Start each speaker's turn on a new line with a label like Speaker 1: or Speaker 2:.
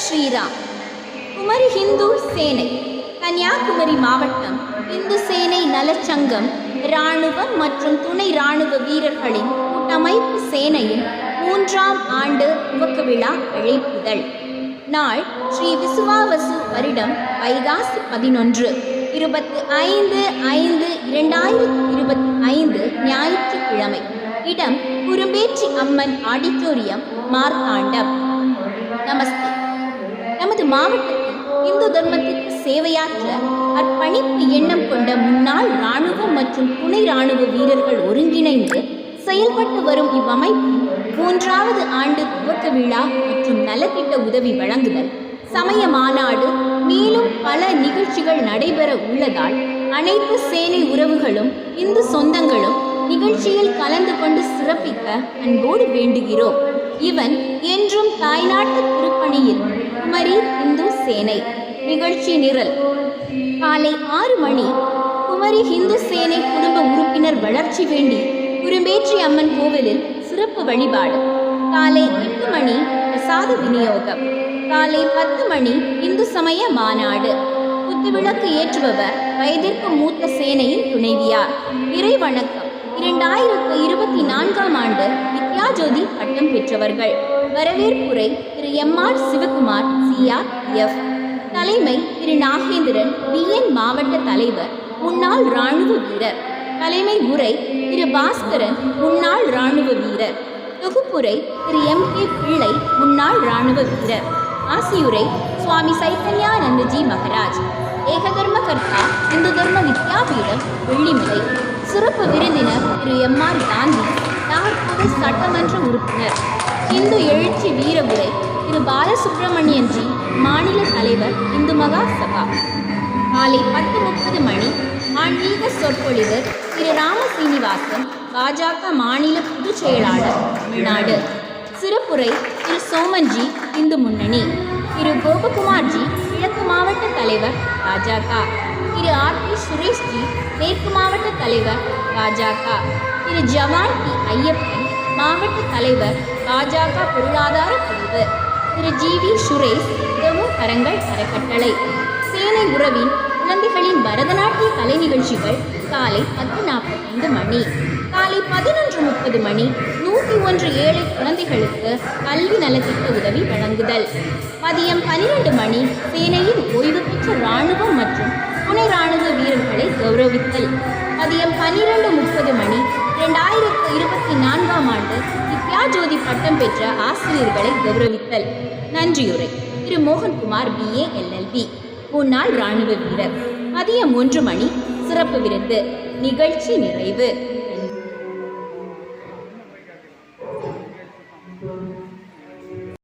Speaker 1: ஸ்ரீராம். குமரி ஹிந்து சேனை. கன்னியாகுமரி மாவட்டம் இந்து சேனை நலச்சங்கம் இராணுவம் மற்றும் துணை இராணுவ வீரர்களின் கூட்டமைப்பு சேனையின் 3ஆம் ஆண்டு துவக்க விழா அழைப்புதல். நாள் ஸ்ரீ விசுவாவசு வருடம் வைகாசி 11 25/5/2025 ஞாயிற்றுக்கிழமை. இடம் குரும்பேற்றி அம்மன் ஆடிட்டோரியம், மார்த்தாண்டம். நமஸ்தே. நமது மாவட்டத்தில் இந்து தர்மத்திற்கு சேவையாற்ற அர்ப்பணிப்பு எண்ணம் கொண்ட முன்னாள் இராணுவம் மற்றும் துணை இராணுவ வீரர்கள் ஒருங்கிணைந்து செயல்பட்டு வரும் இவ்வமைப்பு 3வது ஆண்டு துவக்க விழா மற்றும் நலத்திட்ட உதவி வழங்குதல், சமய மாநாடு, மேலும் பல நிகழ்ச்சிகள் நடைபெற உள்ளதால் அனைத்து சேனை உறவுகளும் இந்து சொந்தங்களும் நிகழ்ச்சியில் கலந்து கொண்டு சிறப்பிக்க அன்போடு வேண்டுகிறோம். இவன் என்றும் தாய்நாட்டு திருப்பணியில் குமரி இந்து சேனை. நிகழ்ச்சி நிரல். காலை 6 மணி குமரி இந்து சேனை குடும்ப உறுப்பினர் வளர்ச்சி வேண்டி குரும்பேற்றி அம்மன் கோவிலில் சிறப்பு வழிபாடு. காலை 8 மணி பிரசாத விநியோகம். காலை 10 மணி இந்து சமய மாநாடு. குத்துவிளக்கு ஏற்றுபவர் வயதிற்கு மூத்த சேனையின் துணைவியார். இறை வணக்கம். 2024ஆம் ஆண்டு வித்யாஜோதி பட்டம் பெற்றவர்கள். வரவேற்புரை திரு எம்.ஆர். சிவகுமார், CRPF. தலைமை திரு நாகேந்திரன், BN மாவட்ட தலைவர், முன்னாள் இராணுவ வீரர். தலைமை உரை திரு பாஸ்கரன், முன்னாள் இராணுவ வீரர். தொகுப்புரை திரு M.K. பிள்ளை, முன்னாள் இராணுவ வீரர். ஆசியுரை சுவாமி சைத்தன்யானந்தஜி மகராஜ், ஏகதர்ம கர்த்தா, இந்து தர்ம வித்யாபீடம், வெள்ளிமலை. சிறப்பு விருந்தினர் திரு M.R. காந்தி, நாகர்கோவில் சட்டமன்ற உறுப்பினர். இந்து எழுச்சி வீர உரை திரு பாலசுப்ரமணியன்ஜி, மாநில தலைவர், இந்து மகா சபா. காலை 10:30 மணி ஆன்மீக சொற்பொழிவு திரு ராமசீனிவாசன், பாஜக மாநில பொதுச் செயலாளர், தமிழ்நாடு. சிறப்புரை திரு சோமன்ஜி, இந்து முன்னணி. திரு கோபகுமார்ஜி, கிழக்கு மாவட்ட தலைவர், பாஜக. திரு R.P. சுரேஷ்ஜி, மேற்கு மாவட்ட தலைவர், பாஜக. திரு ஜவான் P. ஐயப்பன், மாவட்ட தலைவர், பாஜக பொருளாதார பிரிவு. திரு G.V. சுரேஷ், உதவும் கரங்கள் அறக்கட்டளை. சேனை உறவின் குழந்தைகளின் பரதநாட்டிய கலை நிகழ்ச்சிகள் காலை 10:45 மணி. காலை 11:30 மணி 101 ஏழை குழந்தைகளுக்கு கல்வி நலத்திட்ட உதவி வழங்குதல். மதியம் 12 மணி சேனையின் ஓய்வு பெற்ற இராணுவம் மற்றும் துணை இராணுவ வீரர்களை கௌரவித்தல். மதியம் 12:30 மணி 2024ஆம் ஆண்டு வித்யாஜோதி பட்டம் பெற்ற ஆசிரியர்களை கௌரவித்தல். நன்றியுரை திரு மோகன்குமார், BA LLB, முன்னாள் இராணுவ வீரர். மதியம் 1 மணி சிறப்பு விருந்து. நிகழ்ச்சி நிறைவு.